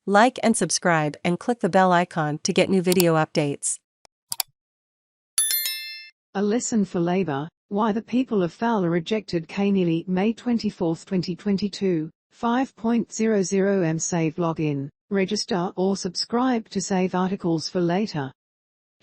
Like and subscribe and click the bell icon to get new video updates. A lesson for Labour: why the people of Fowler rejected Keneally, May 24, 2022. 5.00 Save login, register or subscribe to save articles for later.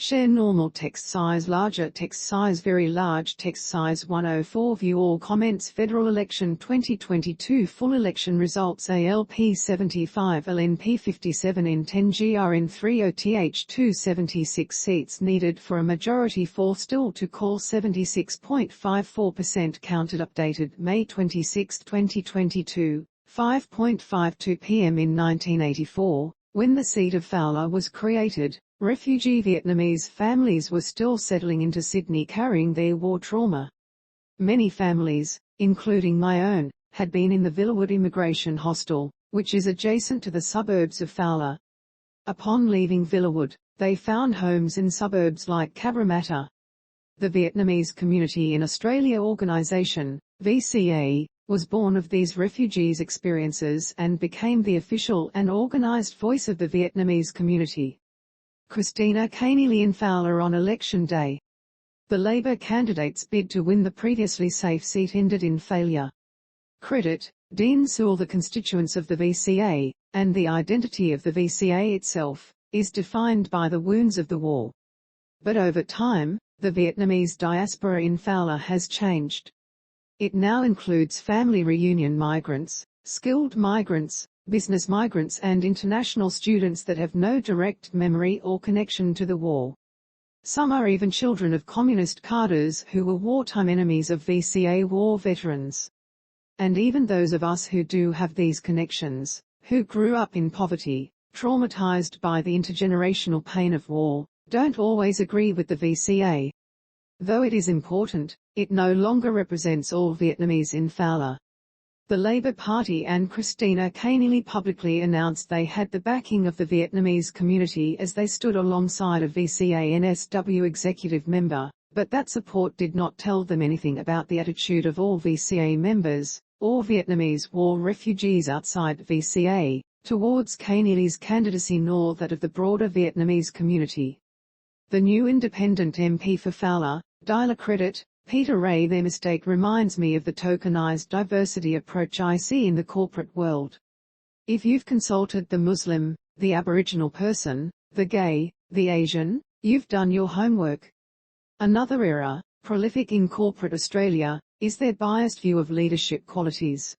Share normal text size, larger text size, very large text size 104. View all comments. Federal election 2022 full election results. ALP 75, LNP 57 in 10, GRN 30th 276 seats needed for a majority fall still to call. 76.54% counted. Updated May 26, 2022, 5.52 p.m. In 1984, when the seat of Fowler was created, refugee Vietnamese families were still settling into Sydney carrying their war trauma. Many families, including my own, had been in the Villawood Immigration Hostel, which is adjacent to the suburbs of Fowler. Upon leaving Villawood, they found homes in suburbs like Cabramatta. The Vietnamese Community in Australia organisation, VCA, was born of these refugees' experiences and became the official and organised voice of the Vietnamese community. Christina Keneally in Fowler on election day. The Labour candidate's bid to win the previously safe seat ended in failure. Credit: Dean Sewell. The constituents of the VCA, and the identity of the VCA itself, is defined by the wounds of the war. But over time, the Vietnamese diaspora in Fowler has changed. It now includes family reunion migrants, skilled migrants, business migrants and international students that have no direct memory or connection to the war. Some are even children of communist cadres who were wartime enemies of VCA war veterans. And even those of us who do have these connections, who grew up in poverty, traumatized by the intergenerational pain of war, don't always agree with the VCA. Though it is important, it no longer represents all Vietnamese in Fowler. The Labour Party and Christina Keneally publicly announced they had the backing of the Vietnamese community as they stood alongside a VCA-NSW executive member, but that support did not tell them anything about the attitude of all VCA members, or Vietnamese war refugees outside VCA, towards Keneally's candidacy, nor that of the broader Vietnamese community. The new independent MP for Fowler, Dialer Credit, Peter Ray. Their mistake reminds me of the tokenized diversity approach I see in the corporate world. If you've consulted the Muslim, the Aboriginal person, the gay, the Asian, you've done your homework. Another error, prolific in corporate Australia, is their biased view of leadership qualities.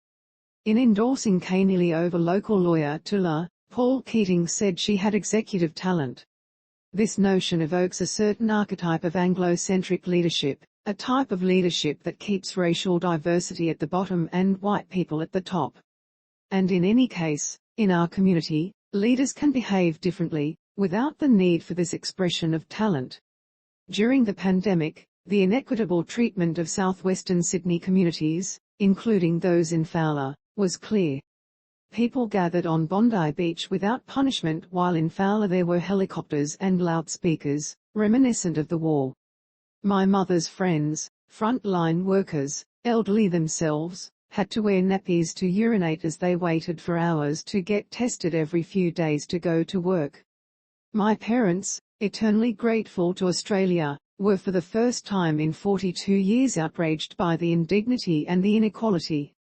In endorsing Keneally over local lawyer Tula, Paul Keating said she had executive talent. This notion evokes a certain archetype of Anglo-centric leadership, a type of leadership that keeps racial diversity at the bottom and white people at the top. And in any case, in our community, leaders can behave differently, without the need for this expression of talent. During the pandemic, the inequitable treatment of southwestern Sydney communities, including those in Fowler, was clear. People gathered on Bondi Beach without punishment, while in Fowler there were helicopters and loudspeakers, reminiscent of the war. My mother's friends, frontline workers, elderly themselves, had to wear nappies to urinate as they waited for hours to get tested every few days to go to work. My parents, eternally grateful to Australia, were for the first time in 42 years outraged by the indignity and the inequality.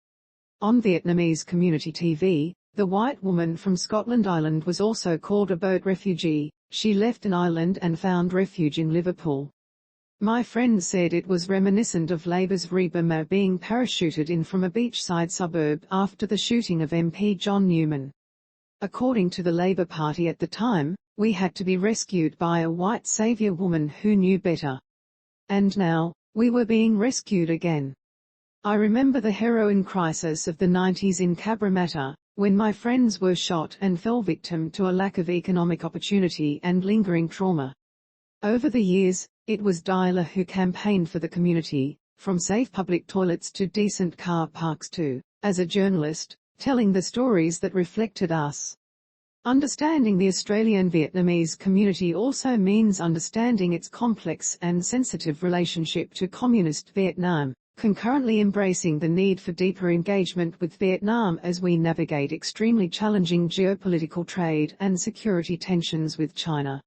On Vietnamese community TV, the white woman from Scotland Island was also called a boat refugee. She left an island and found refuge in Liverpool. My friend said it was reminiscent of Labour's Reba Ma being parachuted in from a beachside suburb after the shooting of MP John Newman. According to the Labour Party at the time, we had to be rescued by a white saviour woman who knew better. And now, we were being rescued again. I remember the heroin crisis of the 90s in Cabramatta, when my friends were shot and fell victim to a lack of economic opportunity and lingering trauma. Over the years, it was Dialer who campaigned for the community, from safe public toilets to decent car parks to, as a journalist, telling the stories that reflected us. Understanding the Australian Vietnamese community also means understanding its complex and sensitive relationship to communist Vietnam. concurrently embracing the need for deeper engagement with Vietnam as we navigate extremely challenging geopolitical trade and security tensions with China.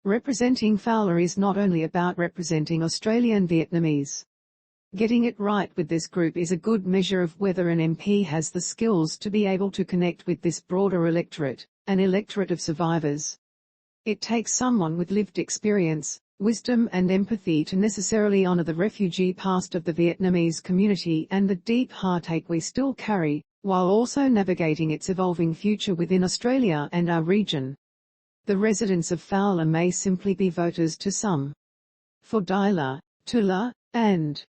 Representing Fowler is not only about representing Australian Vietnamese. Getting it right with this group is a good measure of whether an MP has the skills to be able to connect with this broader electorate, an electorate of survivors. It takes someone with lived experience, wisdom and empathy to necessarily honour the refugee past of the Vietnamese community and the deep heartache we still carry, while also navigating its evolving future within Australia and our region. The residents of Fowler may simply be voters to some. For Dyla, Tula, and